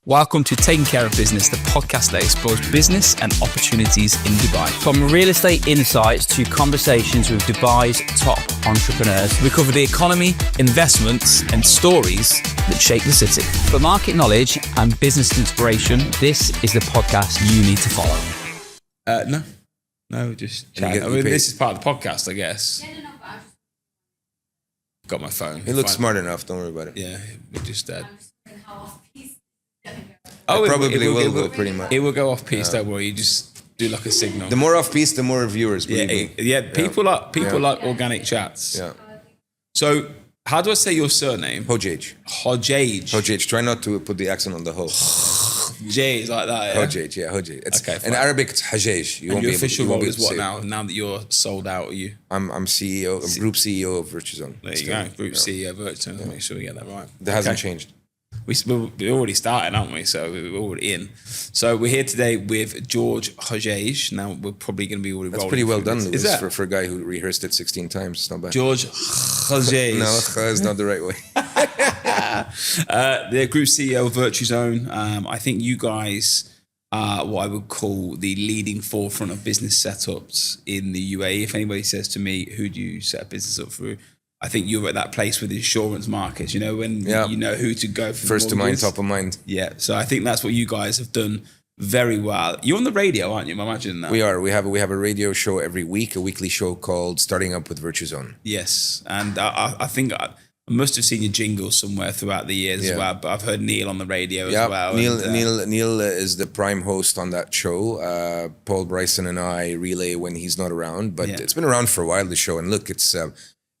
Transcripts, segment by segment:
Welcome to Taking Care of Business, the podcast that explores business and opportunities in Dubai. From real estate insights to conversations with Dubai's top entrepreneurs, We cover the economy, investments, and stories that shape the city. for market knowledge and business inspiration, this is the podcast you need to follow. No, just chat. This is part of the podcast, I guess. Got my phone. He looks smart enough, don't worry about it. Yeah, we just It probably will go pretty much. It will go off piece. Don't worry. You just do like a signal. The more off piece, the more viewers. Yeah. People like organic chats. Yeah. So, how do I say your surname? Hojeige. Hojeige. Hojeige. Try not to put the accent on the ho. J is like that. Yeah? Hojeige. Yeah, Hojeige. It's, Okay, in fine. Arabic, it's Hojeige. And your official role is what say now? Now that you're sold out, are you? I'm CEO, Group CEO of Virtuzone. There you go. Group CEO of Virtuzone. Make sure we get that right. That hasn't changed. We're already started, aren't we? So we're already in. So we're here today with George Hojeige. Now we're probably going to be already That's rolling. pretty well done, Is Lewis, that? for a guy who rehearsed it 16 times. It's not bad. George Hojeige. No, it's not the right way. The Group CEO of Virtuzone. I think you guys are what I would call the leading forefront of business setups in the UAE. If anybody says to me, who do you set a business up through? I think you're at that place with insurance markets, you know, when you know who to go for. First to mind, mortgages. top of mind. Yeah. So I think that's what you guys have done very well. You're on the radio, aren't you? I imagine that. We are. We have a radio show every week, a weekly show called Starting Up with Virtuzone. Yes. And I think I must have seen your jingles somewhere throughout the years as well, but I've heard Neil on the radio as well. Neil is the prime host on that show. Paul Bryson and I relay when he's not around, but it's been around for a while, the show. And look,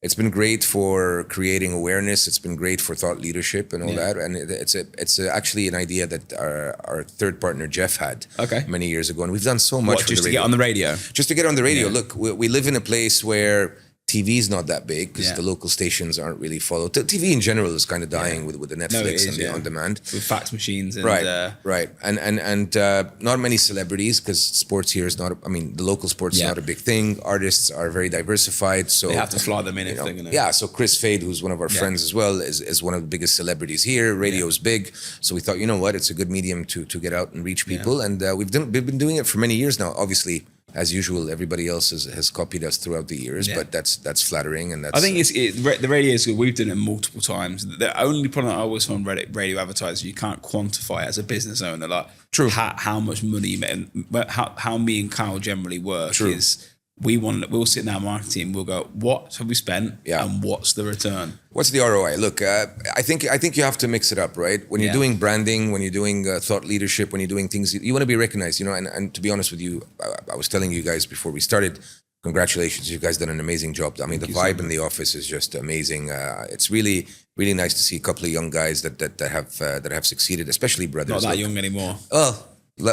it's been great for creating awareness. It's been great for thought leadership and all that. And it's actually an idea that our third partner Jeff had many years ago, and we've done so much. Just to get on the radio. Just to get on the radio. Look, we live in a place where TV is not that big because the local stations aren't really followed. TV in general is kind of dying with the Netflix and the on-demand. With fax machines. And, right. And not many celebrities because sports here is not, the local sports is not a big thing. Artists are very diversified. So they have to fly them in if they're going to. Yeah, so Chris Fade, who's one of our friends as well, is one of the biggest celebrities here. Radio's big. So we thought, you know what, it's a good medium to get out and reach people. And we've been doing it for many years now. Obviously, as usual, everybody else has copied us throughout the years, but that's flattering, and that's. I think the radio is good. We've done it multiple times. The only problem I always find radio advertisers, you can't quantify it as a business owner. Like, true, how much money you make. How me and Kyle generally work is we'll sit in our marketing. We'll go, what have we spent, and what's the return? What's the ROI? Look, I think you have to mix it up, right? When you're doing branding, when you're doing thought leadership, when you're doing things, you want to be recognized, you know. And to be honest with you, I was telling you guys before we started, congratulations, you guys done an amazing job. The vibe in the office is just amazing. It's really, really nice to see a couple of young guys that have succeeded, especially brothers. Not that young anymore.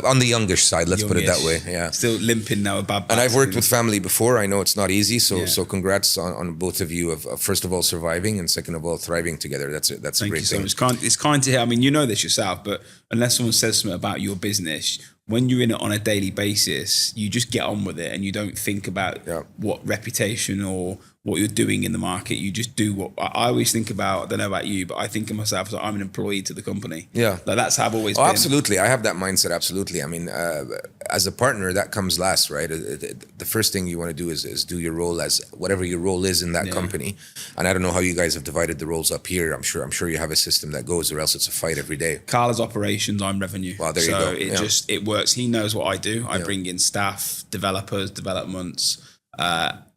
On the youngish side, let's put it that way. Yeah, still limping now. And I've worked with family before. I know it's not easy. So congrats on both of you of first of all surviving and second of all thriving together. That's a great thing. It's kind to hear. I mean, you know this yourself, but unless someone says something about your business, when you're in it on a daily basis, you just get on with it and you don't think about what reputation or what you're doing in the market. You just do what I always think about. I don't know about you, but I think of myself as I'm an employee to the company. Yeah. Like that's how I've always been. Absolutely. I have that mindset. Absolutely. I mean, as a partner, that comes last, right? The first thing you want to do is do your role as whatever your role is in that company. And I don't know how you guys have divided the roles up here. I'm sure you have a system that goes, or else it's a fight every day. Carl is operations, I'm revenue. Well, there you go. It works. He knows what I do. I bring in staff, developers, developments,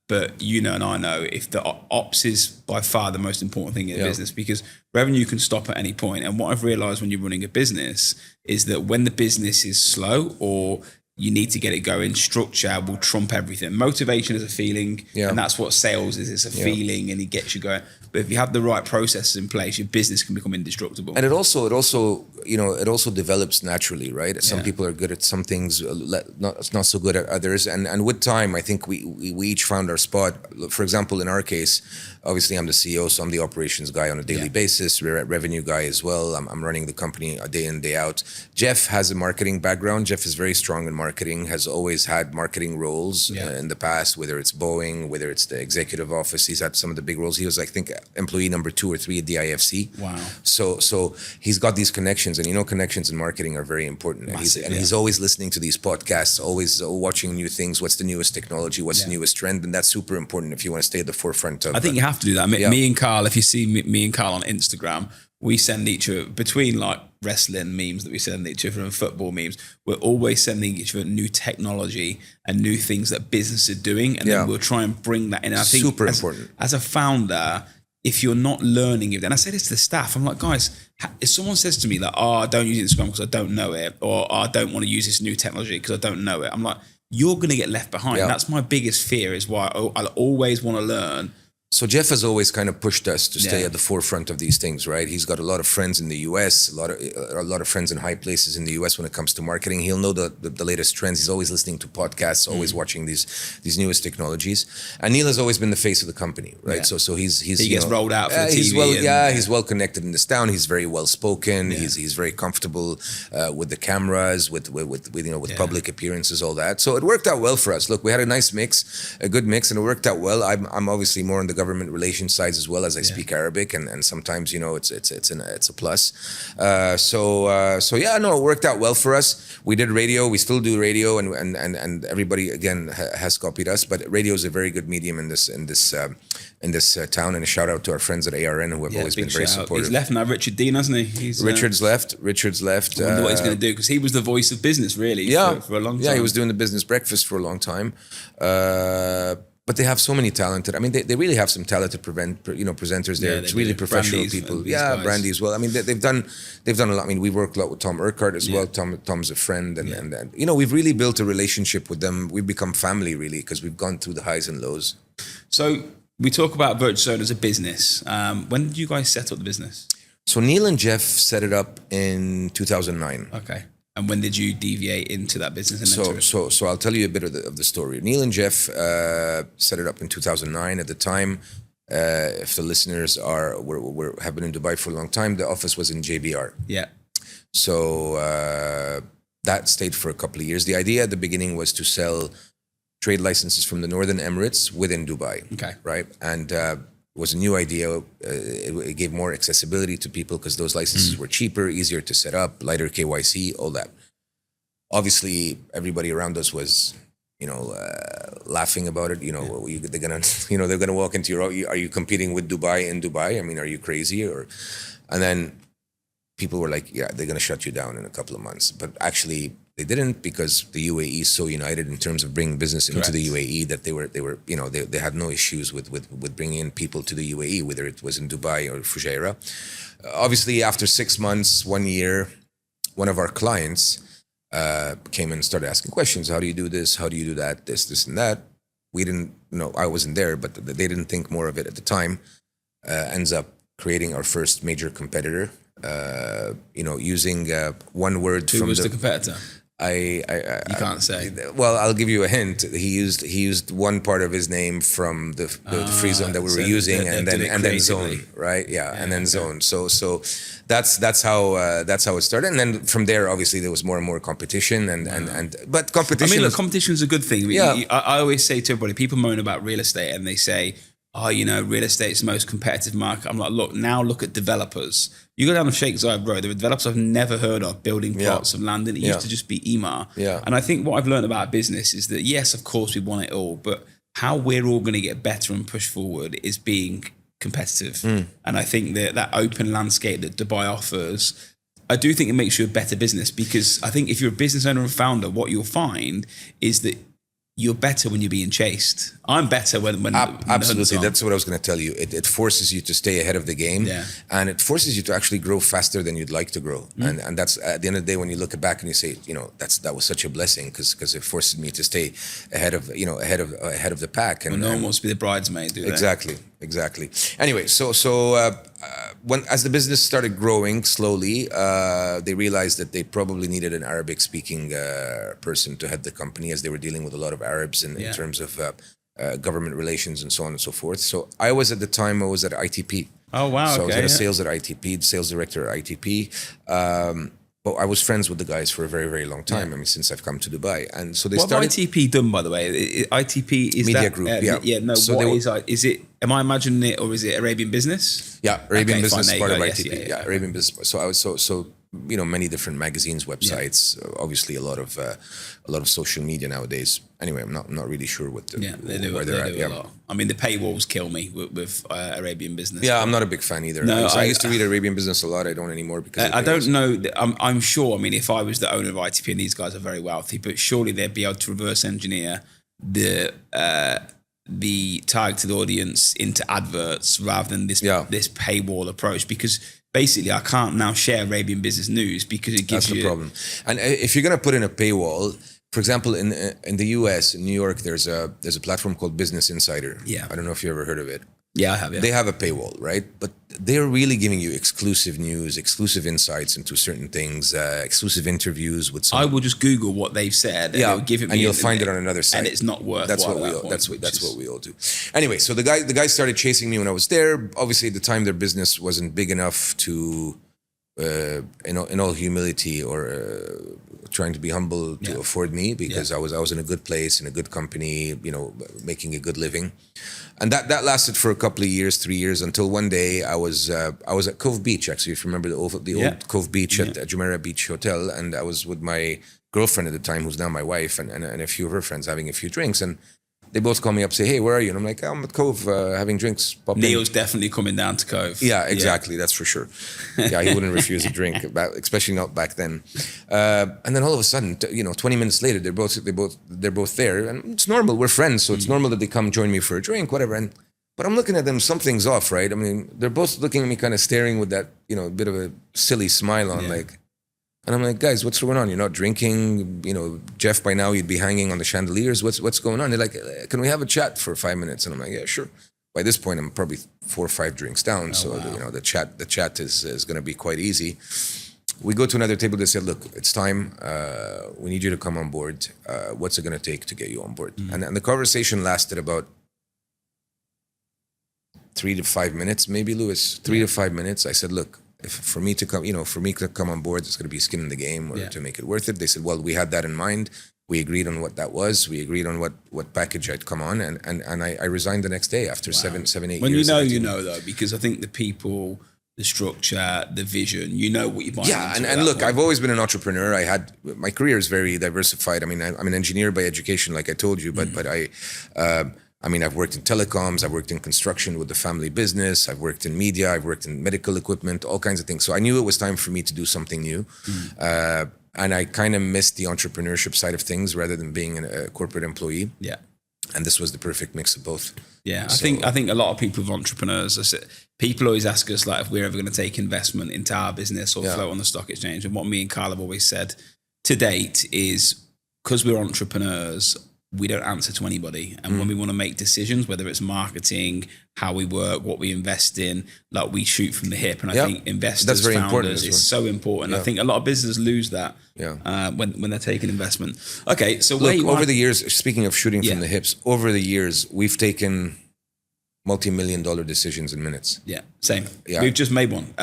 but you know and I know if the ops is by far the most important thing in a business, because revenue can stop at any point. And what I've realized when you're running a business is that when the business is slow or you need to get it going, structure will trump everything. Motivation is a feeling, and that's what sales is. It's a feeling, and it gets you going. But if you have the right processes in place, your business can become indestructible. And it also develops naturally, right? Some people are good at some things, not so good at others. And with time, I think we each found our spot. For example, in our case, Obviously, I'm the CEO, so I'm the operations guy on a daily basis. We're at revenue guy as well. I'm running the company day in, day out. Jeff has a marketing background. Jeff is very strong in marketing, has always had marketing roles in the past, whether it's Boeing, whether it's the executive office. He's had some of the big roles. He was, I think, employee number 2 or 3 at the IFC. Wow. So he's got these connections, and connections in marketing are very important. Massive, and he's always listening to these podcasts, always watching new things. What's the newest technology? What's the newest trend? And that's super important if you want to stay at the forefront of. I think you have to do that. Me and Carl, if you see me and Carl on Instagram, we send each other, between like wrestling memes that we send each other and football memes, we're always sending each other new technology and new things that business are doing, and then we'll try and bring that in. And I think super important as a founder. If you're not learning it, and I say this to the staff, I'm like, guys, if someone says to me that, I don't use Instagram because I don't know it, or I don't want to use this new technology because I don't know it, I'm like, you're going to get left behind. That's my biggest fear, is why I'll always want to learn. So Jeff has always kind of pushed us to stay at the forefront of these things, right? He's got a lot of friends in the US, a lot of friends in high places in the US when it comes to marketing. He'll know the latest trends. He's always listening to podcasts, always watching these newest technologies. And Neil has always been the face of the company, right? So he gets rolled out for the TV. He's well connected in this town. He's very well spoken. He's very comfortable with the cameras, with public appearances, all that. So it worked out well for us. Look, we had a nice mix, a good mix, and it worked out well. I'm obviously more on the government relations sides as well, as I speak Arabic, and sometimes it's a plus. It worked out well for us. We did radio, we still do radio, and everybody again has copied us. But radio is a very good medium in this town. And a shout out to our friends at ARN who have always been very supportive. He's left now, Richard Dean, hasn't he? Richard's left. I wonder what he's going to do, because he was the voice of business really for a long time. Yeah, he was doing the business breakfast for a long time. But they have so many talented. I mean, they really have some talented presenters there. It's really professional people. Brandy as well. I mean, they've done a lot. I mean, we worked a lot with Tom Urquhart as well. Tom's a friend, and we've really built a relationship with them. We've become family really, because we've gone through the highs and lows. So we talk about Virtuzone as a business. When did you guys set up the business? So Neil and Jeff set it up in 2009. Okay. And when did you deviate into that business? And so I'll tell you a bit of the story. Neil and Jeff set it up in 2009. At the time, if the listeners have been in Dubai for a long time, the office was in JBR. Yeah. So that stayed for a couple of years. The idea at the beginning was to sell trade licenses from the Northern Emirates within Dubai. Okay. Right, and it was a new idea. It gave more accessibility to people because those licenses were cheaper, easier to set up, lighter KYC, all that. Obviously, everybody around us was, laughing about it. They're gonna walk into are you competing with Dubai in Dubai? I mean, are you crazy? And then people were like, yeah, they're gonna shut you down in a couple of months. But actually, they didn't, because the UAE is so united in terms of bringing business into the UAE that they had no issues with bringing in people to the UAE, whether it was in Dubai or Fujairah. Obviously, after 6 months, 1 year, one of our clients came and started asking questions. How do you do this? How do you do that? This and that. We didn't know. I wasn't there, but they didn't think more of it at the time. Ends up creating our first major competitor. Using one word from Who was the competitor? You can't say. Well, I'll give you a hint. He used one part of his name from the free zone that we were using, and then zone, right? Yeah, and then zone. So that's how it started, and then from there, obviously, there was more and more competition, but competition. I mean, competition is a good thing. I always say to everybody, people moan about real estate, and they say, real estate is the most competitive market. I'm like, look at developers. You go down the Sheikh Zayed Road, there are developers I've never heard of building plots of land, and it used to just be Emaar. Yeah. And I think what I've learned about business is that, yes, of course, we want it all, but how we're all going to get better and push forward is being competitive. And I think that open landscape that Dubai offers, I do think it makes you a better business, because I think if you're a business owner and founder, what you'll find is that you're better when you're being chased. I'm better when absolutely. That's what I was going to tell you. It forces you to stay ahead of the game, and it forces you to actually grow faster than you'd like to grow. And that's at the end of the day, when you look back and you say, that was such a blessing, because it forced me to stay ahead of the pack. And no one wants to be the bridesmaid, do they? Exactly. Anyway, so as the business started growing slowly, they realized that they probably needed an Arabic-speaking person to head the company, as they were dealing with a lot of Arabs in terms of government relations and so on and so forth. So I was at ITP. Oh, wow. So okay, I was sales at ITP, sales director at ITP. But I was friends with the guys for a very, very long time. I mean, since I've come to Dubai. And so they what started... What have ITP done, by the way? ITP is Media that... group, yeah. Yeah, no, so is it... Am I imagining it, or is it Arabian Business? Yeah, Arabian Business fine, part of yes, ITP. Yeah, Arabian Business. So I was many different magazines, websites. Obviously, a lot of social media nowadays. Anyway, I'm not really sure what they do where they're at. A lot. I mean, the paywalls kill me with Arabian Business. Yeah, I'm not a big fan either. No, I used to read Arabian Business a lot. I don't anymore because I don't know. I'm sure. I mean, if I was the owner of ITP, and these guys are very wealthy, but surely they'd be able to reverse engineer the targeted audience into adverts rather than this paywall approach, because basically I can't now share Arabian Business News because it gives That's the problem. And if you're going to put in a paywall, for example, in the US, in New York, there's a platform called Business Insider. Yeah. I don't know if you ever heard of it. Yeah, I have. Yeah. They have a paywall, right? But they're really giving you exclusive news, exclusive insights into certain things, exclusive interviews with some... I will just Google what they've said. And yeah, give it me and you'll find it on another site. And it's not worth. That's what we all do. Anyway, so the guy started chasing me when I was there. Obviously, at the time, their business wasn't big enough to, in all humility or trying to be humble, to afford me, because I was in a good place, in a good company, making a good living. And that lasted for a couple of years, 3 years, until one day I was at Cove Beach, actually, if you remember the old Cove Beach at Jumeirah Beach Hotel, and I was with my girlfriend at the time, who's now my wife, and a few of her friends having a few drinks, and they both call me up, say, "Hey, where are you?" And I'm like, "I'm at Cove having drinks." Neil's definitely coming down to Cove. Yeah, exactly. That's for sure. Yeah, he wouldn't refuse a drink, especially not back then. And then all of a sudden, 20 minutes later, they're both there, and it's normal. We're friends, so it's normal that they come join me for a drink, whatever. But I'm looking at them, something's off, right? I mean, they're both looking at me, kind of staring with that, bit of a silly smile on, like. And I'm like, guys, what's going on? You're not drinking, Jeff, by now you'd be hanging on the chandeliers. What's going on? They're like, can we have a chat for 5 minutes? And I'm like, yeah, sure. By this point, I'm probably 4 or 5 drinks down. The chat is going to be quite easy. We go to another table. They said, look, it's time. We need you to come on board. What's it going to take to get you on board? Mm-hmm. And the conversation lasted about 3 to 5 minutes, maybe, Lewis, 3 to 5 minutes. I said, look, for me to come on board, it's going to be skin in the game to make it worth it. They said, well, we had that in mind. We agreed on what that was. We agreed on what package I'd come on, and I resigned the next day after 7, 8 years. When you know though, because I think the people, the structure, the vision, what you're buying. Yeah, and look, I've always been an entrepreneur. My career is very diversified. I mean, I'm an engineer by education, like I told you, but I've worked in telecoms, I've worked in construction with the family business, I've worked in media, I've worked in medical equipment, all kinds of things. So I knew it was time for me to do something new. And I kind of missed the entrepreneurship side of things rather than being a corporate employee. Yeah. And this was the perfect mix of both. Yeah, I think a lot of people with entrepreneurs, people always ask us like if we're ever going to take investment into our business or float on the stock exchange. And what me and Carl have always said to date is, because we're entrepreneurs, we don't answer to anybody. And when we want to make decisions, whether it's marketing, how we work, what we invest in, like we shoot from the hip. And I think investors, founders, is so important. I think a lot of businesses lose that when they're taking investment. Okay, so look, over the years, speaking of shooting from the hips, over the years, we've taken multi-million-dollar decisions in minutes. Yeah, same. Yeah. We've just made one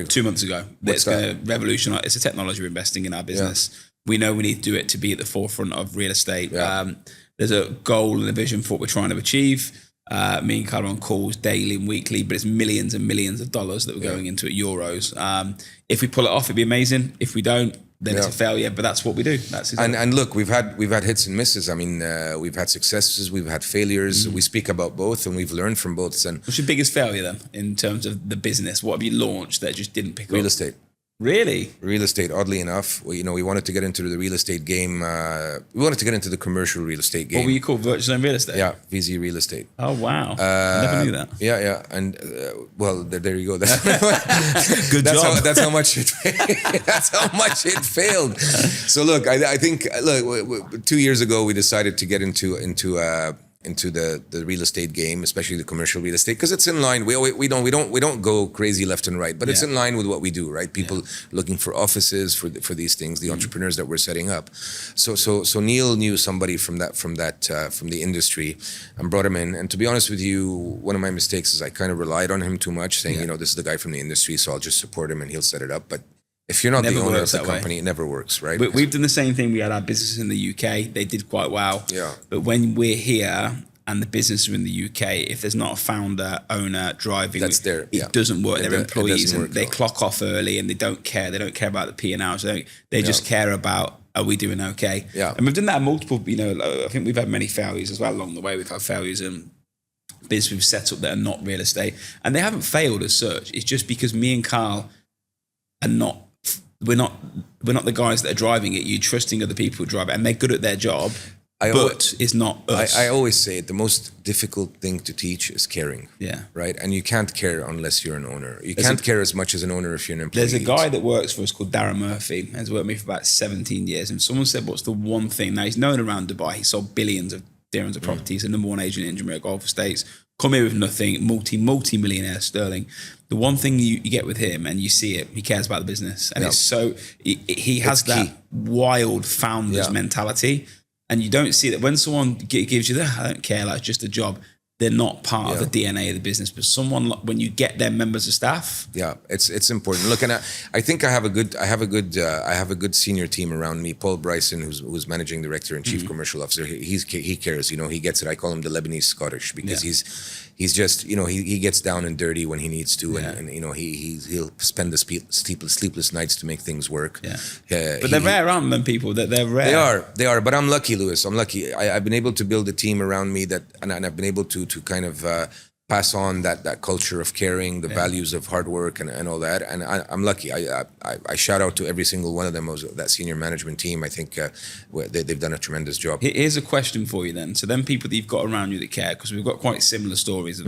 2 months ago. It's going to revolutionize. It's a technology we're investing in our business. Yeah. We know we need to do it to be at the forefront of real estate. Yeah. There's a goal and a vision for what we're trying to achieve. Me and Carl are on calls daily and weekly, but it's millions and millions of dollars that we're going into it, euros. If we pull it off, it'd be amazing. If we don't, then it's a failure. But that's what we do. That's it. And look, we've had hits and misses. I mean, we've had successes, we've had failures. We speak about both, and we've learned from both. And what's your biggest failure then in terms of the business? What have you launched that just didn't pick up? Real estate. Really? Real estate, oddly enough. We wanted to get into the real estate game. We wanted to get into the commercial real estate game. What were you called? Virtuzone Real Estate? Yeah, VZ Real Estate. Oh, wow. I never knew that. Yeah. And, well, there you go. Good job. That's how much it failed. So, look, I think, 2 years ago, we decided to get into into the real estate game, especially the commercial real estate, because it's in line. We don't go crazy left and right, but it's in line with what we do, right? People looking for offices for these things, the entrepreneurs that we're setting up. So Neil knew somebody from the industry and brought him in. And to be honest with you, one of my mistakes is I kind of relied on him too much, saying, this is the guy from the industry, so I'll just support him and he'll set it up. But if you're not the owner of the company, it never works, right? We've done the same thing. We had our business in the UK. They did quite well. Yeah. But when we're here and the business are in the UK, if there's not a founder, owner driving, it doesn't work. They're employees and they clock off early and they don't care. They don't care about the P&Ls. They just care about, are we doing okay? Yeah. And we've done that multiple, I think we've had many failures as well along the way. We've had failures in business we've set up that are not real estate. And they haven't failed as such. It's just because me and Carl are not, we're not the guys that are driving it. You're trusting other people who drive it, and they're good at their job. It's not us. I always say the most difficult thing to teach is caring. Yeah. Right? And you can't care unless you're an owner. You can't care as much as an owner if you're an employee. There's a guy that works for us called Darren Murphy. Has worked with me for about 17 years. And someone said, what's the one thing? Now, he's known around Dubai. He sold billions of dirhams of properties. The number one agent in Jumeirah Gulf Estates. Come here with nothing. Multi-millionaire sterling. The one thing you get with him, and you see it, he cares about the business. And it's so, he has that wild founder's mentality. And you don't see that when someone gives you that, I don't care, like it's just a job. They're not part of the DNA of the business. But someone, when you get their members of staff, it's important. Look, and I think I have a good senior team around me. Paul Bryson, who's managing director and chief commercial officer, he cares. He gets it. I call him the Lebanese Scottish because he's just he gets down and dirty when he needs to, and he'll spend the sleepless nights to make things work. But they're rare, aren't them people? That they're rare. They are. But I'm lucky, Lewis. I'm lucky. I've been able to build a team around me and I've been able to kind of pass on that culture of caring, the values of hard work and all that. And I'm lucky. I shout out to every single one of them, that senior management team. I think they've done a tremendous job. Here's a question for you then. So then people that you've got around you that care, because we've got quite similar stories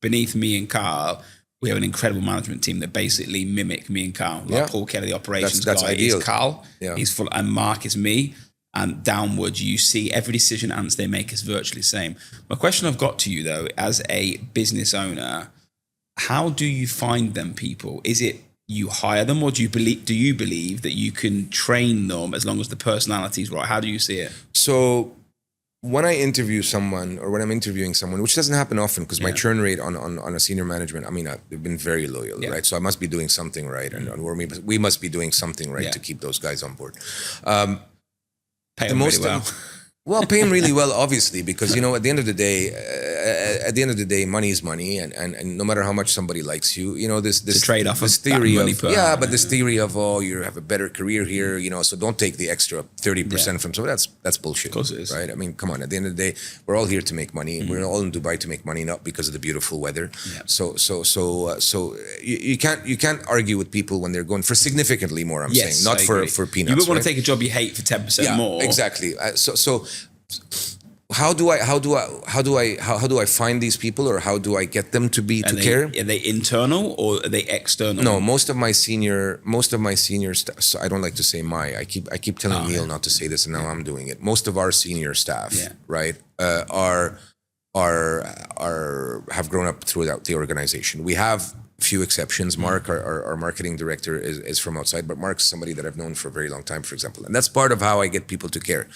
beneath me and Carl. We have an incredible management team that basically mimic me and Carl. Like Paul Kelly, the operations that's guy, ideal. is Carl. He's full, and Mark is me. And downwards, you see every decision answer they make is virtually the same. My question I've got to you, though, as a business owner, how do you find them people? Is it you hire them, or do you believe that you can train them as long as the personality is right? How do you see it? So when I interview someone, or when I'm interviewing someone, which doesn't happen often because my churn rate on a senior management, they've been very loyal, right? So I must be doing something right, and we must be doing something right to keep those guys on board. Pay them really well. Well, pay them really well, obviously, because at the end of the day, money is money, and no matter how much somebody likes you, this trade-off. This theory of this theory of you have a better career here, so don't take the extra 30% from someone. That's bullshit. Of course it is. Right? I mean, come on. At the end of the day, we're all here to make money. We're all in Dubai to make money, not because of the beautiful weather. Yeah. So you can't argue with people when they're going for significally more. I'm saying, not for peanuts. You would want to take a job you hate for 10% more. Exactly. So how do I find these people, or how do I get them to care? Are they internal or are they external? No, most of my senior staff. So I don't like to say I keep telling Neil not to say this, and now I'm doing it. Most of our senior staff, right, have grown up throughout the organization. We have few exceptions. Mark, our marketing director, is from outside, but Mark's somebody that I've known for a very long time, for example. And that's part of how I get people to care,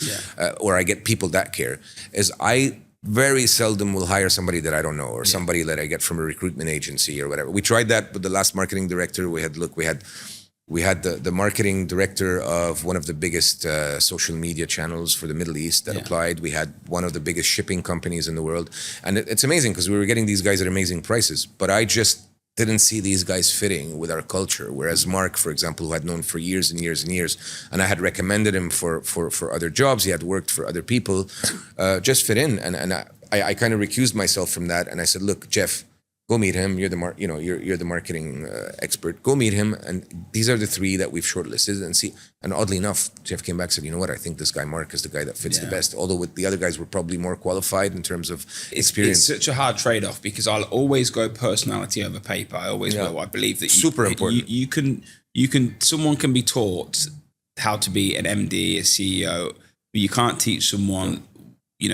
or I get people that care, is I very seldom will hire somebody that I don't know, or somebody that I get from a recruitment agency or whatever. We tried that with the last marketing director. We had the marketing director of one of the biggest social media channels for the Middle East that applied. We had one of the biggest shipping companies in the world. And it's amazing because we were getting these guys at amazing prices, but I just didn't see these guys fitting with our culture. Whereas Mark, for example, who I'd known for years and years and years, and I had recommended him for other jobs, he had worked for other people, just fit in. And I kind of recused myself from that. And I said, look, Jeff, go meet him. You're the marketing expert. Go meet him. And these are the three that we've shortlisted and see. And oddly enough, Jeff came back and said, you know what? I think this guy Mark is the guy that fits the best. Although with the other guys were probably more qualified in terms of experience. It's such a hard trade-off because I'll always go personality over paper. I always will. I believe that super important. Someone can be taught how to be an MD, a CEO, but you can't teach someone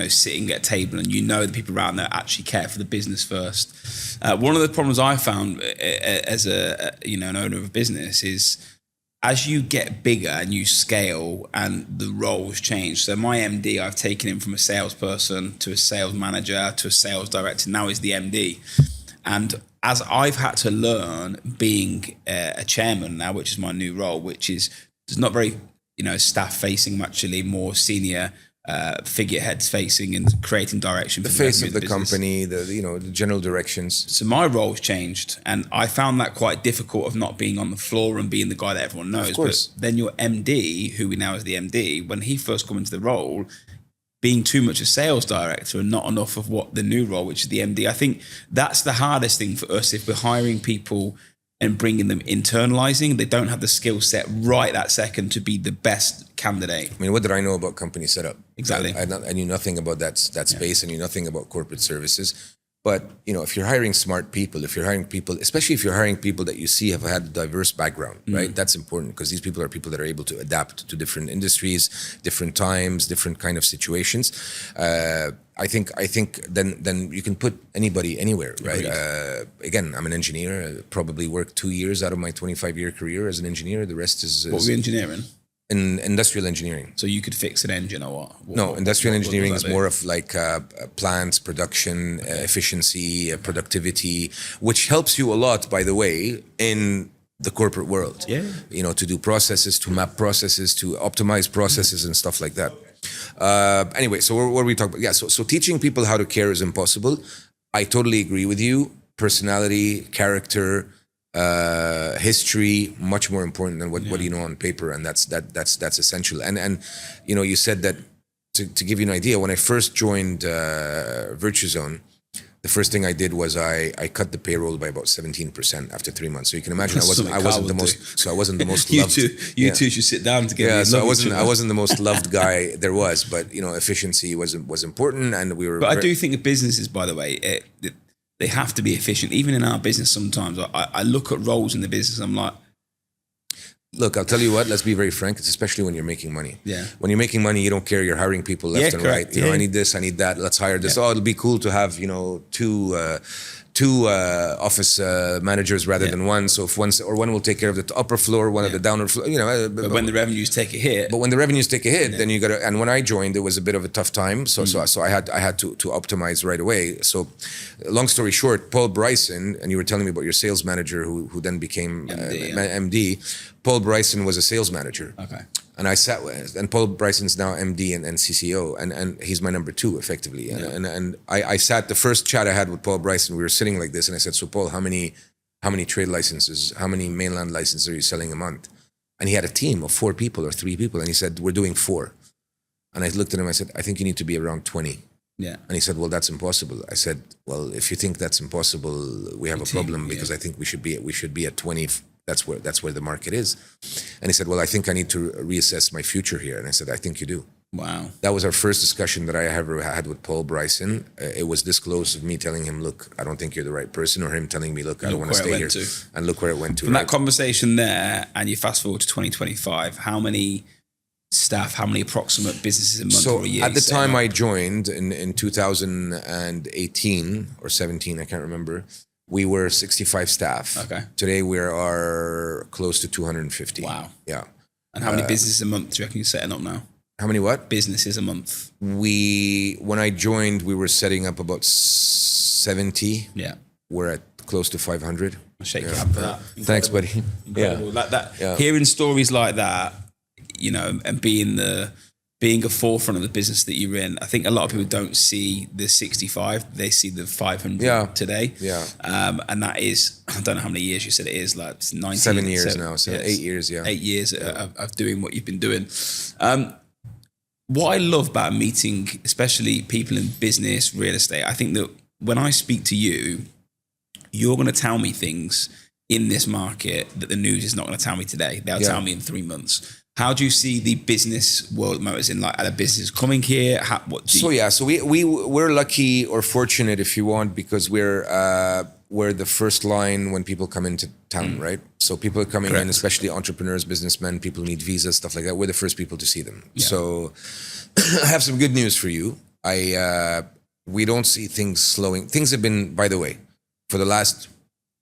sitting at a table and the people around there actually care for the business first. One of the problems I found as an owner of a business is as you get bigger and you scale and the roles change. So my MD, I've taken him from a salesperson to a sales manager to a sales director. Now he's the MD. And as I've had to learn being a chairman now, which is my new role, which is not very, staff facing, actually more senior figureheads facing and creating direction. The face of the company, the general directions. So my role's changed, and I found that quite difficult of not being on the floor and being the guy that everyone knows. Of course. But then your MD, who we now is the MD, when he first come into the role, being too much a sales director and not enough of what the new role, which is the MD. I think that's the hardest thing for us if we're hiring people and bringing them, internalizing. They don't have the skill set right that second to be the best candidate. I mean, what did I know about company setup? Exactly. I knew nothing about that space. I knew nothing about corporate services. But, if you're hiring smart people, especially if you're hiring people that you see have had a diverse background, right? That's important because these people are people that are able to adapt to different industries, different times, different kind of situations. I think then you can put anybody anywhere, right? Again, I'm an engineer. I probably worked 2 years out of my 25-year career as an engineer. The rest is... What were you engineering? In industrial engineering. So you could fix an engine or what? No, industrial engineering is more of like plants, production, efficiency, productivity, which helps you a lot, by the way, in the corporate world. Yeah. To do processes, to map processes, to optimize processes and stuff like that. Anyway, so what are we talking about? Yeah, so teaching people how to care is impossible. I totally agree with you. Personality, character, history, much more important than what you know on paper, and that's essential. And you said that to give you an idea, when I first joined Virtuzone, the first thing I did was I cut the payroll by about 17% after 3 months. So you can imagine I wasn't the most loved. You two should sit down together. Yeah, so I wasn't the most loved guy there was, but efficiency was important, and we were. But I do think of businesses, by the way, they have to be efficient. Even in our business, sometimes I look at roles in the business. I'm like, look, I'll tell you what. Let's be very frank. It's especially when you're making money. Yeah. When you're making money, you don't care. You're hiring people left and right. I need this. I need that. Let's hire this. Oh, it'll be cool to have two office managers rather than one. So if one will take care of the upper floor, one of the downer floor. But when the revenues take a hit. Then you got to. And when I joined, it was a bit of a tough time. So I had to optimize right away. So, long story short, Paul Bryson, and you were telling me about your sales manager who then became MD. Paul Bryson was a sales manager. Okay. And I sat with, and Paul Bryson's now MD and CCO, and he's my number two effectively. And I sat, the first chat I had with Paul Bryson, we were sitting like this, and I said, so Paul, how many trade licenses, how many mainland licenses are you selling a month? And he had a team of 4 people or 3 people, and he said, we're doing 4. And I looked at him, I said, I think you need to be around 20. Yeah. And he said, well, that's impossible. I said, well, if you think that's impossible, we have a problem, because I think we should be at 20. That's where the market is. And he said, well, I think I need to reassess my future here. And I said, I think you do. Wow. That was our first discussion that I ever had with Paul Bryson. It was this close of me telling him, look, I don't think you're the right person, or him telling me, look, I don't want to stay here. And look where it went to. From that conversation there, and you fast forward to 2025, how many staff, how many approximate businesses a month or a year? At the time I joined in 2018 or 17, I can't remember, we were 65 staff. Okay. Today we are close to 250. Wow. Yeah. And how many businesses a month do you reckon you're setting up now? How many what? Businesses a month. When I joined, we were setting up about 70. Yeah. We're at close to 500. I'll shake your hand for that. Thanks, buddy. Incredible. Yeah. Hearing stories like that, and being a forefront of the business that you're in, I think a lot of people don't see the 65, they see the 500 today. Yeah. And that is, I don't know how many years you said it is, like 19. 7 years now, so 8 years, 8 years of doing what you've been doing. What I love about meeting, especially people in business, real estate, I think that when I speak to you, you're going to tell me things in this market that the news is not going to tell me today. They'll tell me in 3 months. How do you see the business world, Motors, in like other businesses coming here? So we're lucky or fortunate, if you want, because we're the first line when people come into town, right? So people are coming in, especially entrepreneurs, businessmen, people need visas, stuff like that. We're the first people to see them. Yeah. So I have some good news for you. We don't see things slowing. Things have been, by the way, for the last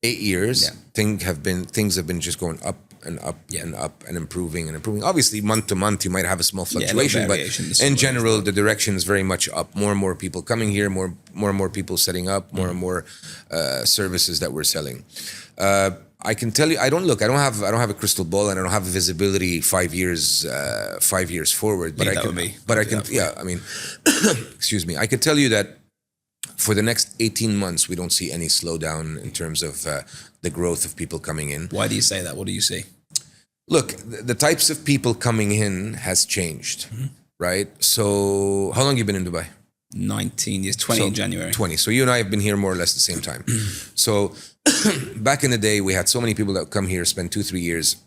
8 years, things have been just going up and up and up and improving and improving. Obviously, month to month, you might have a small fluctuation, but in general, the direction is very much up. More and more people coming here, more and more people setting up, more and more services that we're selling. I can tell you, I don't have a crystal ball, and I don't have visibility 5 years forward. But excuse me, I can tell you that for the next 18 months, we don't see any slowdown in terms of the growth of people coming in. Why do you say that? What do you see? Look, the types of people coming in has changed, right? So, how long have you been in Dubai? 19 years, 20 in January. 20. So you and I have been here more or less the same time. So back in the day, we had so many people that would come here, spend 2-3 years,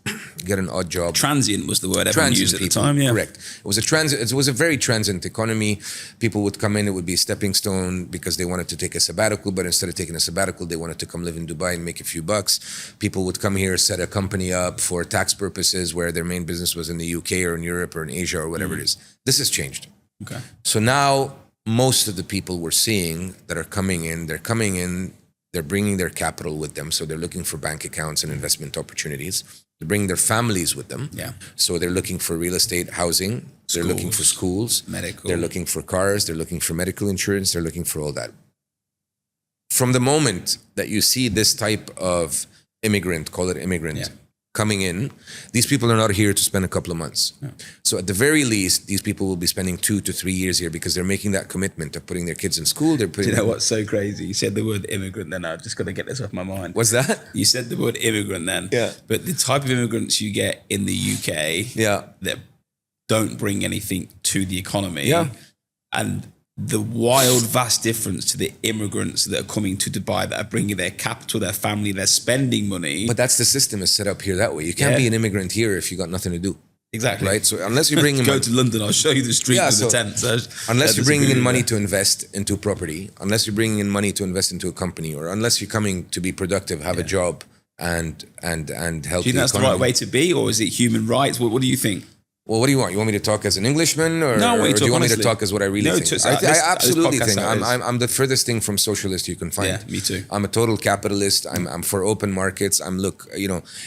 get an odd job. Transient was the word everyone used at the time, yeah. Correct. It was a very transient economy. People would come in, it would be a stepping stone because they wanted to take a sabbatical, but instead of taking a sabbatical, they wanted to come live in Dubai and make a few bucks. People would come here, set a company up for tax purposes where their main business was in the UK or in Europe or in Asia or whatever it is. This has changed. Okay. So now most of the people we're seeing that are coming in, they're bringing their capital with them. So they're looking for bank accounts and investment opportunities. They're bringing their families with them. Yeah. So they're looking for real estate, housing. They're looking for schools. Medical. They're looking for cars. They're looking for medical insurance. They're looking for all that. From the moment that you see this type of immigrant, call it immigrant, coming in, these people are not here to spend a couple of months. Yeah. So at the very least, these people will be spending 2 to 3 years here because they're making that commitment of putting their kids in school. They're putting. Do you know what's so crazy? You said the word immigrant, then I've just got to get this off my mind. What's that? You said the word immigrant then. Yeah. But the type of immigrants you get in the UK that don't bring anything to the economy. Yeah. And the wild, vast difference to the immigrants that are coming to Dubai, that are bringing their capital, their family, they're spending money. But that's the system is set up here that way. You can't be an immigrant here if you got nothing to do. Exactly. Right? So unless you're bringing go to London, I'll show you the street with the tents. Unless you're bringing in money to invest into property, unless you're bringing in money to invest into a company, or unless you're coming to be productive, have a job and help. Do you think that's the right way to be, or is it human rights? What do you think? Well, what do you want? You want me to talk as an Englishman, or, no, or do you want me to talk as what I really think? I absolutely think I'm the furthest thing from socialist you can find. Yeah, me too. I'm a total capitalist. I'm for open markets.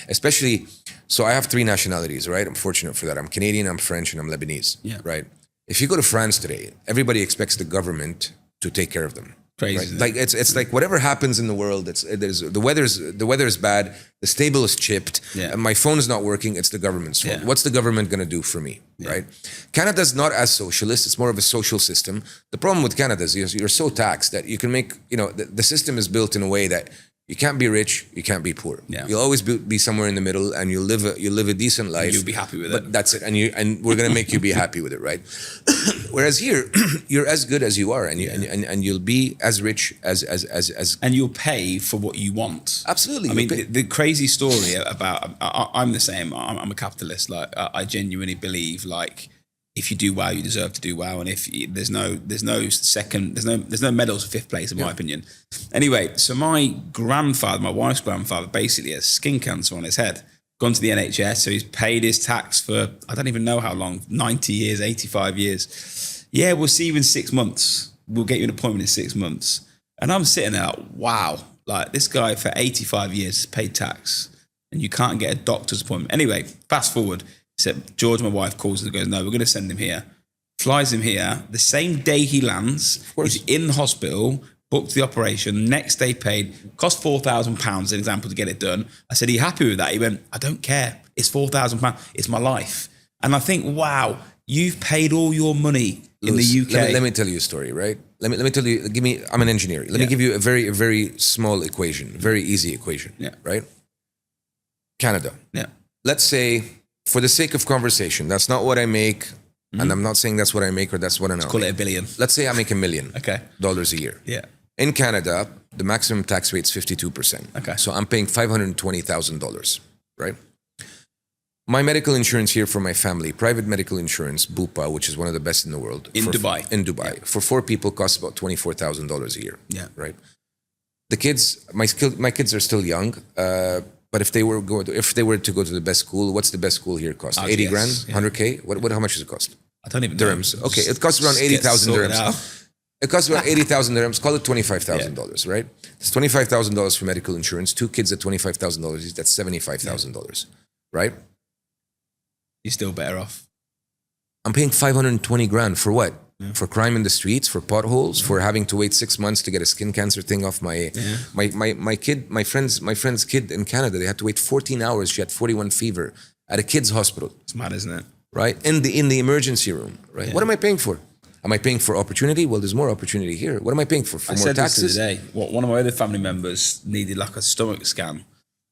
Especially. So I have 3 nationalities, right? I'm fortunate for that. I'm Canadian, I'm French, and I'm Lebanese. Yeah. Right. If you go to France today, everybody expects the government to take care of them. Crazy. Right? Like it's like whatever happens in the world, the weather's bad, the stable is chipped, and my phone is not working, it's the government's fault. What's the government gonna do for me? Right? Canada's not as socialist, it's more of a social system. The problem with Canada is you're so taxed that you can make, the system is built in a way that you can't be rich, you can't be poor. Yeah. You'll always be somewhere in the middle, and you'll live a decent life. You'll be happy with it. But that's it, and we're gonna make you be happy with it, right? Whereas here, you're as good as you are, and you'll be as rich as and you'll pay for what you want. Absolutely. I mean, the crazy story about I'm the same. I'm a capitalist. Like I genuinely believe like, if you do well, you deserve to do well, and if there's no medals for 5th place, in my opinion. Anyway, so my wife's grandfather, basically has skin cancer on his head. Gone to the NHS, so he's paid his tax for I don't even know how long, 90 years, 85 years. Yeah, we'll see you in 6 months. We'll get you an appointment in 6 months. And I'm sitting there like, wow, like this guy for 85 years has paid tax, and you can't get a doctor's appointment. Anyway, fast forward. Except George, my wife, calls and goes, no, we're going to send him here. Flies him here. The same day he lands, he's in the hospital, booked the operation, next day paid, cost £4,000, an example, to get it done. I said, are you happy with that? He went, I don't care. It's £4,000. It's my life. And I think, wow, you've paid all your money in the UK. Let me tell you a story, right? Let me tell you, I'm an engineer. Let me give you a very small equation, very easy equation, right? Canada. Yeah. Let's say, for the sake of conversation, that's not what I make, and I'm not saying that's what I make or that's what I know. Call it $1 billion. Let's say I make $1 million dollars a year. Yeah. In Canada, the maximum tax rate is 52%. Okay. So I'm paying $520,000, right? My medical insurance here for my family, private medical insurance, Bupa, which is one of the best in the world. In Dubai. In Dubai. Yeah. For 4 people, costs about $24,000 a year. Yeah. Right? The kids, my kids are still young, but if they were to go to the best school, what's the best school here cost? 80 grand, 100K? How much does it cost? I don't even dirhams. know. Okay, it costs around 80,000 dirhams. It costs about 80,000 dirhams. Call it $25,000, right? It's $25,000 for medical insurance. 2 kids at $25,000. That's $75,000, right? You're still better off. I'm paying 520 grand for what? For crime in the streets, for potholes, for having to wait 6 months to get a skin cancer thing off my friend's kid in Canada. They had to wait 14 hours. She had 41 fever at a kid's hospital. It's mad, isn't it? Right? In the emergency room, right? Yeah. What am I paying for? Am I paying for opportunity? Well, there's more opportunity here. What am I paying for? For more taxes? Today. One of my other family members needed like a stomach scan.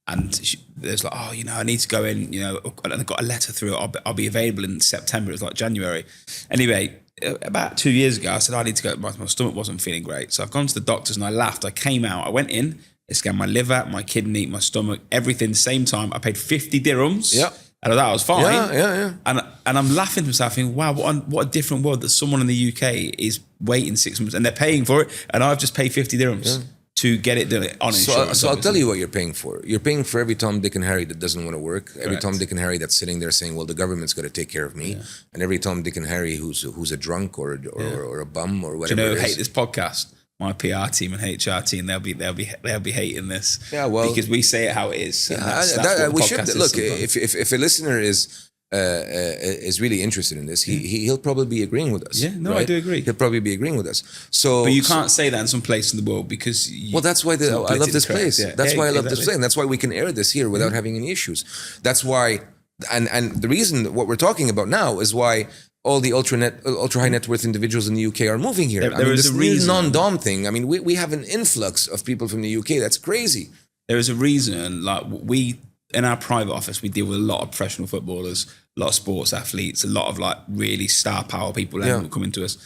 And there's like, oh, I need to go in, and I got a letter through. I'll be available in September. It was like January. Anyway, about 2 years ago, I said, I need to go. My stomach wasn't feeling great. So I've gone to the doctors and I laughed. I came out. I went in. They scanned my liver, my kidney, my stomach, everything, same time. I paid 50 dirhams. Yeah. And I thought I was fine. Yeah. And I'm laughing to myself, thinking, wow, what a different world that someone in the UK is waiting 6 months and they're paying for it. And I've just paid 50 dirhams to get it done on insurance. So I'll tell you what you're paying for. You're paying for every Tom, Dick and Harry that doesn't want to work. Every Correct. Tom, Dick and Harry that's sitting there saying, well, the government's got to take care of me. Yeah. And every Tom, Dick and Harry who's a drunk or a bum or whatever. Do you know who hate this podcast? My PR team and HR team, they'll be hating this. Yeah, well, because we say it how it is. We should look. If a listener is really interested in this, he'll probably be agreeing with us. Yeah, no, right? I do agree. He'll probably be agreeing with us. So, but you can't say that in some place in the world because. That's why I love this place. Yeah. That's why I love this place, and that's why we can air this here without having any issues. That's why, and the reason what we're talking about now is why all the ultra high net worth individuals in the UK are moving here. There is this a reason. non-dom thing. I mean, we have an influx of people from the UK. That's crazy. There is a reason. Like we in our private office, we deal with a lot of professional footballers, a lot of sports athletes, a lot of like really star power people that come into us.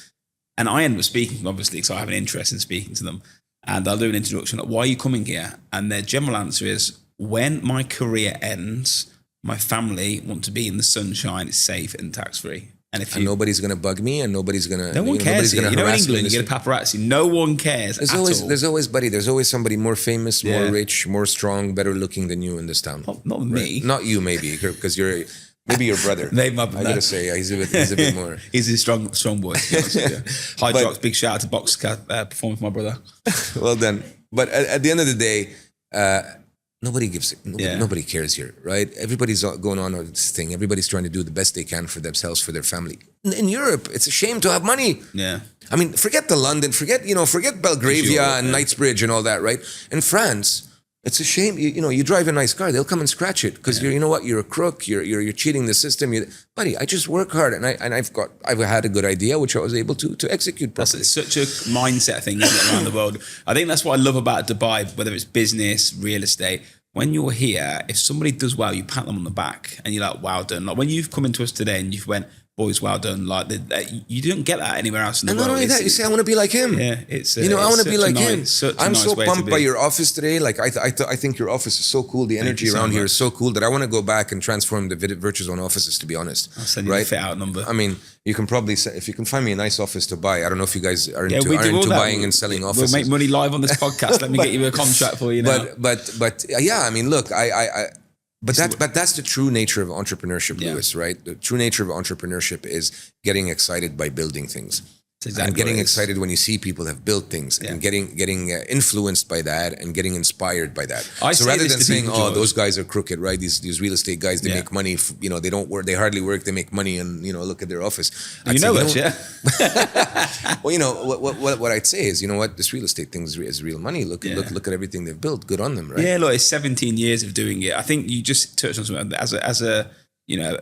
And I end up speaking, obviously, because I have an interest in speaking to them. And I'll do an introduction, like, why are you coming here? And their general answer is, when my career ends, my family want to be in the sunshine, it's safe and tax-free. And nobody's going to bug me, and nobody's going to. No one cares. In England, you get a paparazzi. No one cares. There's always somebody more famous, more rich, more strong, better looking than you in this town. Not me. Not you, maybe, because you're maybe your brother. I gotta say, he's a bit more. He's a strong boy. High Jocks, big shout out to Boxcat performing for my brother. Well done. But at the end of the day. Nobody cares here, right? Everybody's going on with this thing. Everybody's trying to do the best they can for themselves, for their family. In Europe, it's a shame to have money. Yeah. I mean, forget the London, forget Belgravia and Knightsbridge and all that, right? In France, it's a shame. You drive a nice car, they'll come and scratch it because you're a crook. You're cheating the system. Buddy, I just work hard and I've had a good idea which I was able to execute properly. That's such a mindset thing around the world. I think that's what I love about Dubai, whether it's business, real estate. When you're here, if somebody does well, you pat them on the back and you're like, wow done. Like when you've come into us today and you've went, boys, well done. Like you don't get that anywhere else in the world. And not only that, you say, I want to be like him. Yeah, it's I want to be like him. I'm so pumped by your office today. Like I think your office is so cool. The energy around here is so cool that I want to go back and transform the Virtuzone offices. To be honest, I'll send you the fit out number. I mean, you can probably if you can find me a nice office to buy. I don't know if you guys are into buying and selling offices. We'll make money live on this podcast. Let me get you a contract for you now. But yeah, I mean, look, But that's the true nature of entrepreneurship, Lewis, right? The true nature of entrepreneurship is getting excited by building things. And getting excited when you see people have built things and getting influenced by that and getting inspired by that. So rather than saying, those guys are crooked, right? These real estate guys, they make money, they don't work, they hardly work, they make money and, look at their office. Well, what I'd say is, this real estate thing is real money. Look at everything they've built. Good on them, right? Yeah, look, it's 17 years of doing it. I think you just touched on something as a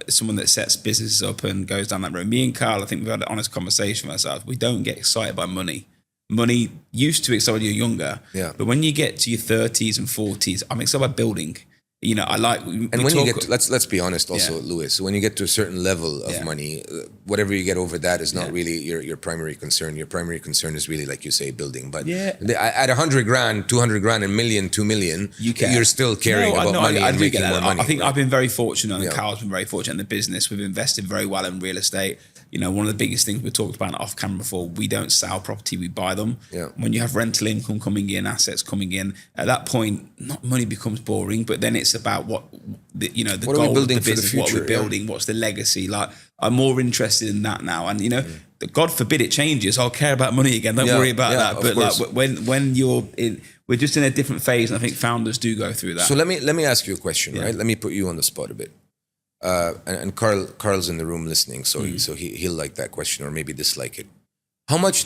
someone that sets businesses up and goes down that road. Me and Carl, I think we've had an honest conversation with ourselves. We don't get excited by money. Money used to excite when you're younger. Yeah. But when you get to your 30s and 40s, I'm excited by building. I like. And when you get to, let's be honest, also, Lewis. When you get to a certain level of money, whatever you get over that is not really your primary concern. Your primary concern is really, like you say, building. But at 100 grand, 200 grand, a million, 2 million, you're still caring about money and making more money. I think I've been very fortunate, and Carl's been very fortunate in the business. We've invested very well in real estate. One of the biggest things we talked about off camera before, we don't sell property, we buy them. Yeah. When you have rental income coming in, assets coming in, at that point, not money becomes boring, but then it's about what the goal of the business, what we're building, what's the legacy. Like, I'm more interested in that now. And, God forbid it changes. I'll care about money again. Don't worry about that. But like when you're in, we're just in a different phase, and I think founders do go through that. So let me ask you a question, right? Let me put you on the spot a bit. And Carl's in the room listening, so he'll like that question or maybe dislike it. How much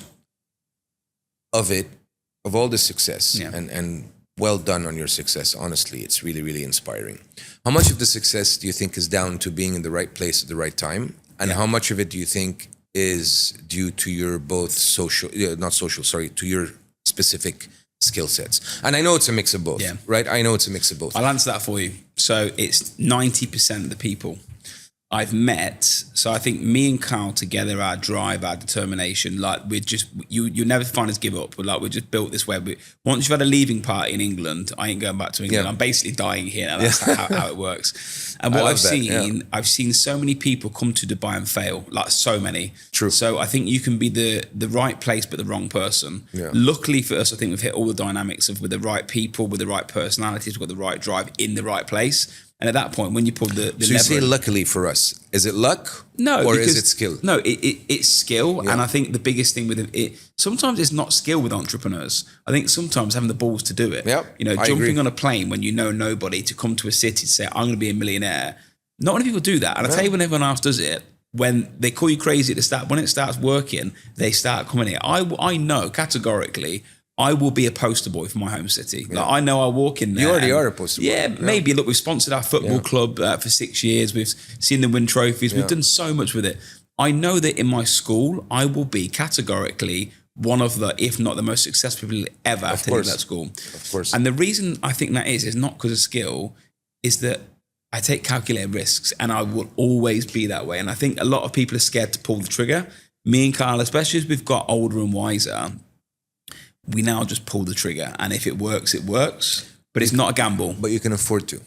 of all the success and well done on your success, honestly, it's really, really inspiring. How much of the success do you think is down to being in the right place at the right time? And how much of it do you think is due to your to your specific skill sets? And I know it's a mix of both, right? I know it's a mix of both. I'll answer that for you. So it's 90% of the people I've met. So I think me and Carl together, our drive, our determination, like we're just, you never find us give up. We're like, we're just built this way. Once you've had a leaving party in England, I ain't going back to England. I'm basically dying here. And that's how it works. And what I've seen so many people come to Dubai and fail, like so many. True. So I think you can be the right place, but the wrong person. Yeah. Luckily for us, I think we've hit all the dynamics of with the right people, with the right personalities, with the right drive in the right place. And at that point, when you pull the so you say luckily for us, is it luck? No, or is it skill? No, it's skill. And I think the biggest thing with it, sometimes it's not skill with entrepreneurs. I think sometimes having the balls to do it. Yep, jumping on a plane when you know nobody to come to a city to say, I'm going to be a millionaire. Not many people do that. And I tell you, when everyone else does it, when they call you crazy at the start, when it starts working, they start coming here. I know categorically, I will be a poster boy for my home city. Like, I know I walk in there. You already are a poster boy. Yeah, maybe. Look, we've sponsored our football club for 6 years. We've seen them win trophies. We've done so much with it. I know that in my school, I will be categorically one of the, if not the most successful people ever at that school. Of course. And the reason I think that is not because of skill, is that I take calculated risks, and I will always be that way. And I think a lot of people are scared to pull the trigger. Me and Carl, especially as we've got older and wiser, we now just pull the trigger, and if it works, it works. But it's not a gamble. But you can afford to.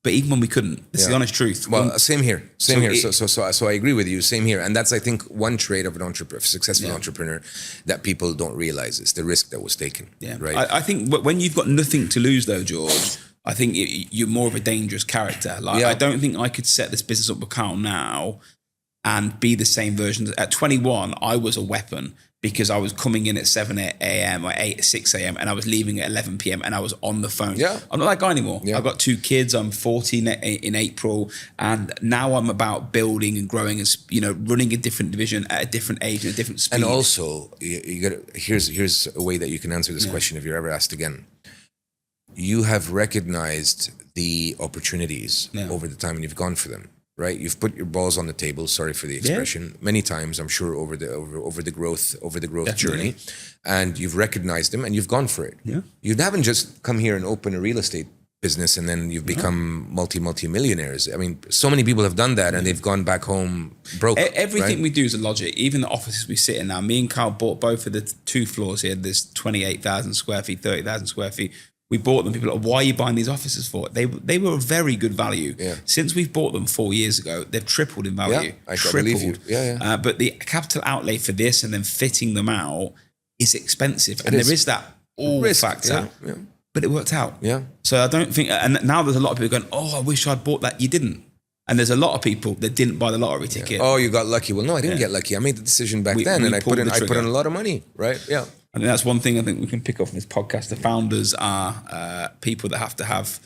But even when we couldn't, it's the honest truth. Well, same here. So I agree with you. Same here, and that's, I think, one trait of an entrepreneur, successful entrepreneur, that people don't realize is the risk that was taken. Yeah, right. I think when you've got nothing to lose, though, George, I think you're more of a dangerous character. Like I don't think I could set this business up with Carl now and be the same version. At 21, I was a weapon. Because I was coming in at 7 a.m. or 6 a.m. and I was leaving at 11 p.m. and I was on the phone. Yeah. I'm not that guy anymore. Yeah. I've got 2 kids. I'm 40 in April. And now I'm about building and growing and, running a different division at a different age and a different speed. And also, here's a way that you can answer this question if you're ever asked again. You have recognized the opportunities over the time and you've gone for them. Right, you've put your balls on the table. Sorry for the expression. Many times, I'm sure over the growth journey, and you've recognized them and you've gone for it. Yeah, you haven't just come here and opened a real estate business and then you've become multi-millionaires. I mean, so many people have done that and they've gone back home broke. Everything we do is a logic. Even the offices we sit in now. Me and Carl bought both of the 2 floors here. There's 28,000 square feet, 30,000 square feet. We bought them. People are like, why are you buying these offices for? They were a very good value. Yeah. Since we've bought them 4 years ago, they've tripled in value. Yeah, I believe you. Yeah. But the capital outlay for this and then fitting them out is expensive. And there is that risk factor. Yeah. But it worked out. Yeah. So I don't think, and now there's a lot of people going, oh, I wish I'd bought that. You didn't. And there's a lot of people that didn't buy the lottery ticket. Oh, you got lucky. Well, no, I didn't get lucky. I made the decision back then and I put in a lot of money, right? Yeah. I think that's one thing I think we can pick up from this podcast. The founders are people that have to have,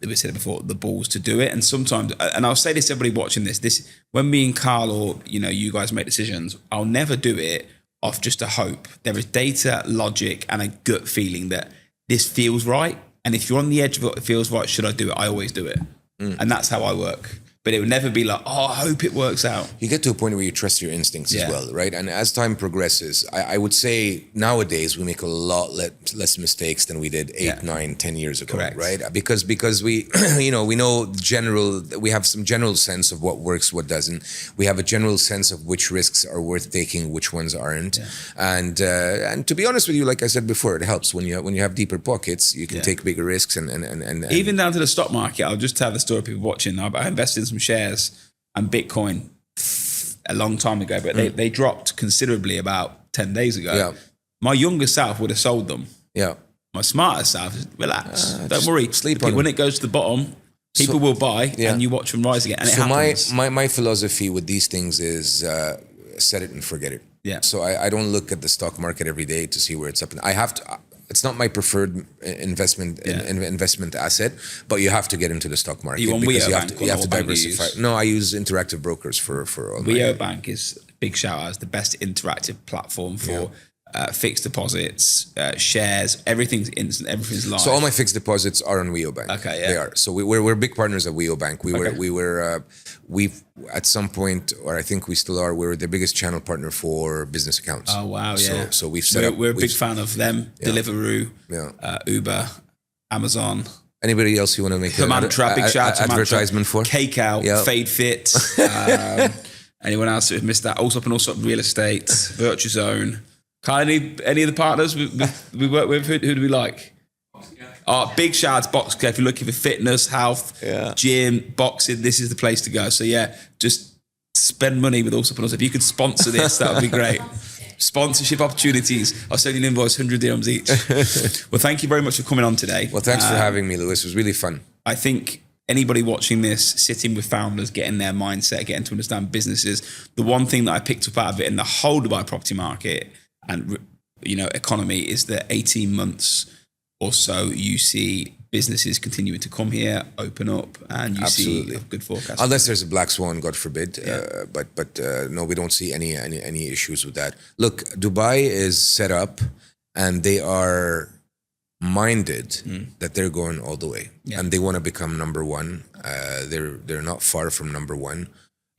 we said it before, the balls to do it. And sometimes, and I'll say this to everybody watching this, when me and Carl or, you guys make decisions, I'll never do it off just a hope. There is data, logic, and a gut feeling that this feels right. And if you're on the edge of it feels right, should I do it? I always do it. And that's how I work. But it would never be like, oh, I hope it works out. You get to a point where you trust your instincts as well, right? And as time progresses, I would say nowadays we make a lot less mistakes than we did 8, 9, 10 years ago, right? Because we, we know we have some general sense of what works, what doesn't. We have a general sense of which risks are worth taking, which ones aren't. Yeah. And to be honest with you, like I said before, it helps when you have deeper pockets, you can take bigger risks and even down to the stock market. I'll just tell the story people watching. I invested in some shares and Bitcoin a long time ago, but they dropped considerably about 10 days ago. Yeah. My younger self would have sold them. Yeah. My smarter self, relax, don't worry. Sleep on when it goes to the bottom, people will buy and you watch them rise again. And so my philosophy with these things is set it and forget it. Yeah. So I don't look at the stock market every day to see where it's up. And I have to. It's not my preferred investment asset, but you have to get into the stock market because you have to diversify. No, I use Interactive Brokers for all Weo Bank is big shout out as the best interactive platform for fixed deposits, shares. Everything's instant. Everything's live. So all my fixed deposits are on Weo Bank. Okay, yeah, they are. So we're big partners at Weo Bank. We've at some point, or I think we still are. We're the biggest channel partner for business accounts. Oh wow, yeah. So we've set up. We're a big fan of them. Yeah. Deliveroo, Uber, Amazon. Anybody else you want to make the Mantra? Big shout out to advertisement for Cake Out, Fade Fit. Anyone else who've missed that? Also up and also real estate, Virtuzone. Any of the partners we work with? Who do we like? Big shout out to Boxcare. If you're looking for fitness, health, gym, boxing, this is the place to go. So yeah, just spend money with Allsop and Allsop. If you could sponsor this, that would be great. Sponsorship opportunities. I'll send you an invoice, 100 dirhams each. Well, thank you very much for coming on today. Well, thanks for having me, Lewis. It was really fun. I think anybody watching this, sitting with founders, getting their mindset, getting to understand businesses, the one thing that I picked up out of it in the whole Dubai property market and economy is that 18 months or so you see businesses continuing to come here, open up, and you see a good forecast. Unless there's a black swan, God forbid. But no, we don't see any issues with that. Look, Dubai is set up, and they are minded that they're going all the way, and they want to become number one. They're not far from number one.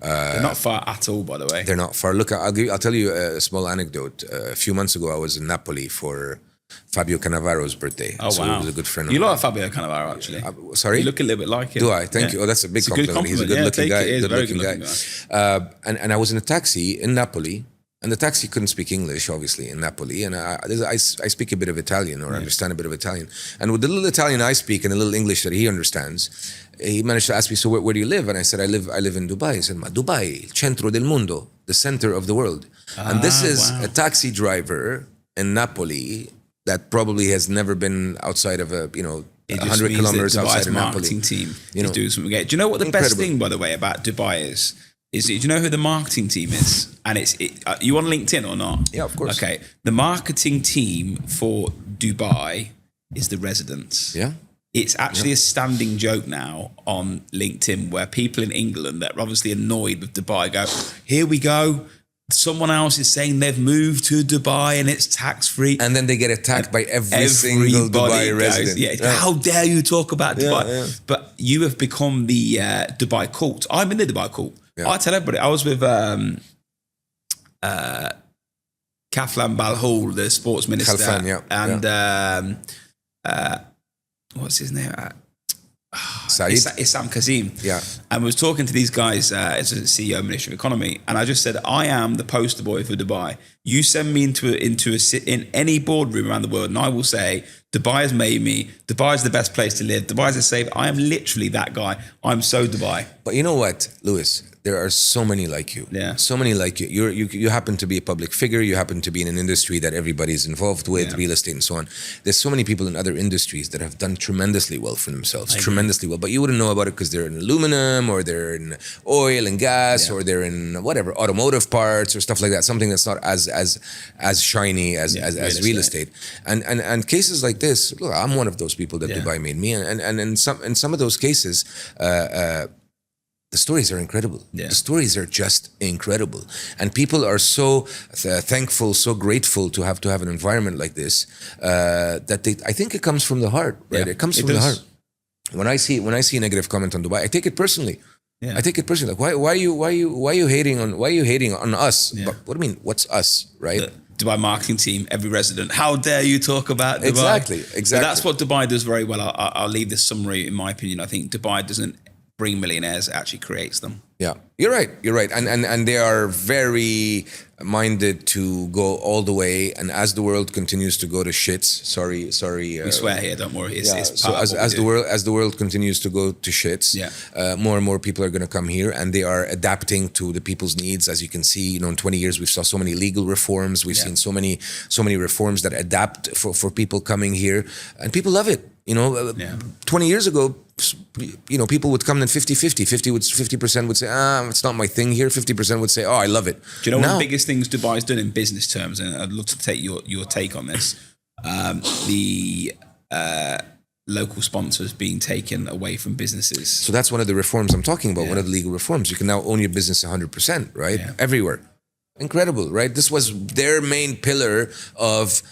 They're not far at all, by the way. They're not far. Look, I'll tell you a small anecdote. A few months ago, I was in Napoli for Fabio Cannavaro's birthday. Oh, so wow. He was a good friend of mine. You like Fabio Cannavaro, actually. Sorry? You look a little bit like him. Do I? Thank you. Oh, that's a big compliment. He's a good-looking guy. Good-looking guy. And I was in a taxi in Napoli, and the taxi couldn't speak English, obviously, in Napoli. And I speak a bit of Italian, or understand a bit of Italian. And with the little Italian I speak and the little English that he understands, he managed to ask me, so where do you live? And I said, I live in Dubai. He said, Ma Dubai, il centro del mondo, the center of the world. And this is a taxi driver in Napoli that probably has never been outside of 100 kilometers outside of Napoli. Marketing team is doing something great. Do you know what the best thing, by the way, about Dubai is? Do you know who the marketing team is? And you on LinkedIn or not? Yeah, of course. Okay. The marketing team for Dubai is the residents. Yeah. It's actually a standing joke now on LinkedIn where people in England that are obviously annoyed with Dubai go, here we go. Someone else is saying they've moved to Dubai and it's tax-free. And then they get attacked by every single Dubai resident. How dare you talk about Dubai? Yeah. But you have become the Dubai cult. I'm in the Dubai cult. Yeah. I tell everybody, I was with Kaflan Balhul, the sports minister. Khalfan, and what's his name? Saeed? Issam Kazim. Yeah. And we was talking to these guys as a CEO, Minister of Economy, and I just said, I am the poster boy for Dubai. You send me in any boardroom around the world, and I will say, Dubai has made me. Dubai is the best place to live. Dubai is a safe. I am literally that guy. I'm so Dubai. But you know what, Lewis? There are so many like you. Yeah. So many like you. You happen to be a public figure. You happen to be in an industry that everybody's involved with, real estate and so on. There's so many people in other industries that have done tremendously well for themselves, tremendously well. But you wouldn't know about it because they're in aluminum, or they're in oil and gas, or they're in whatever, automotive parts or stuff like that. Something that's not as shiny as real estate. And cases like this, look, I'm one of those people that Dubai made me. And in some of those cases, the stories are incredible. Yeah. The stories are just incredible. And people are so thankful, so grateful to have an environment like this, that I think it comes from the heart, right? Yeah, it comes from the heart. When I see a negative comment on Dubai, I take it personally. Yeah. I take it personally. Like, why are you hating on us? Yeah. But what do you mean? What's us, right? The Dubai marketing team, every resident. How dare you talk about Dubai? Exactly. But that's what Dubai does very well. I'll leave this summary, in my opinion. I think Dubai doesn't bring millionaires, it actually creates them. Yeah, you're right. And they are very minded to go all the way. And as the world continues to go to shits, sorry. We swear here, don't worry. It's so as the world continues to go to shits, more and more people are going to come here, and they are adapting to the people's needs. As you can see, in 20 years we've saw so many legal reforms. We've seen so many reforms that adapt for people coming here, and people love it. 20 years ago, people would come in 50-50. 50% would say, it's not my thing here. 50% would say, oh, I love it. Do you know one of the biggest things Dubai's done in business terms? And I'd love to take your take on this. The local sponsors being taken away from businesses. So that's one of the reforms I'm talking about, one of the legal reforms. You can now own your business 100%, right? Yeah. Everywhere. Incredible, right? This was their main pillar of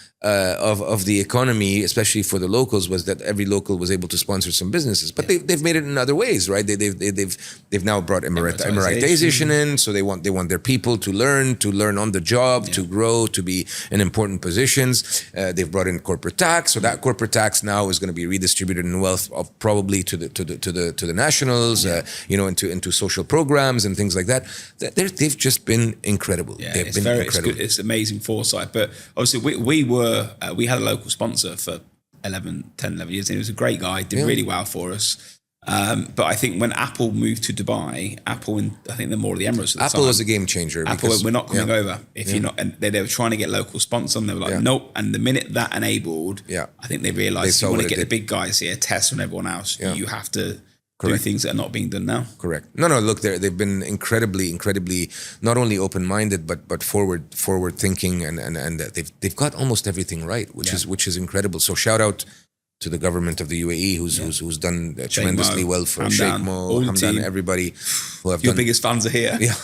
the economy, especially for the locals, was that every local was able to sponsor some businesses. But they've made it in other ways, right? They've now brought Emiratization in, so they want their people to learn on the job, to grow, to be in important positions. They've brought in corporate tax, so that corporate tax now is going to be redistributed in wealth of probably to the nationals, into social programs and things like that. They've just been incredible. Yeah, they've been incredible. It's amazing foresight. But obviously, we had a local sponsor for 11 years. And he was a great guy, did really well for us. But I think when Apple moved to Dubai, I think they're more of the Emirates at the time. Apple was a game changer. Apple, we're not coming over if you're not. And they were trying to get local sponsor, and they were like, nope. And the minute that enabled, I think they realized you want to get the big guys here, Tesla and everyone else, you have to do things that are not being done now. Correct. No. Look, they've been incredibly, not only open-minded but forward thinking, and they've got almost everything right, which is incredible. So shout out to the government of the UAE, who's done tremendously well for Sheikh Mo, Hamdan, everybody who have Your done. biggest fans are here. Yeah,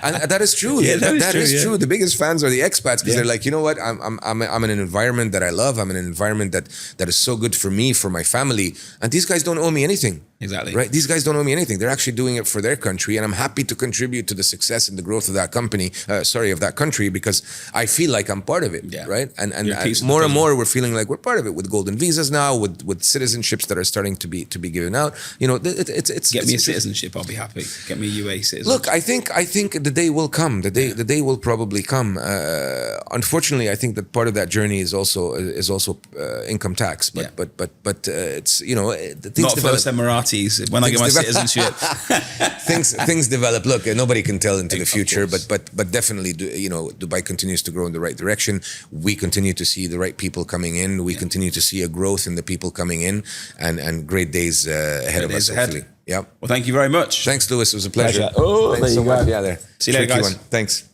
and that is true. that is true. The biggest fans are the expats, because they're like, you know what? I'm in an environment that I love. I'm in an environment that is so good for me, for my family, and these guys don't owe me anything. Exactly. Right. These guys don't owe me anything. They're actually doing it for their country, and I'm happy to contribute to the success and the growth of that company. Of that country, because I feel like I'm part of it. Yeah. Right. And more and more, we're feeling like we're part of it with golden visas now, with citizenships that are starting to be given out. It's get me a citizenship. I'll be happy. Get me a UAE citizenship. Look, I think the day will come. The day will probably come. Unfortunately, I think that part of that journey is also income tax. But it's things not first Emiratis. When I get my citizenship, things develop. Look, nobody can tell into the future, but definitely, Dubai continues to grow in the right direction. We continue to see the right people coming in. We continue to see a growth in the people coming in, and great days ahead of us. Hopefully. Yeah. Well, thank you very much. Thanks, Lewis. It was a pleasure. Oh, thanks so much. Yeah, there. See you later, guys. Thanks.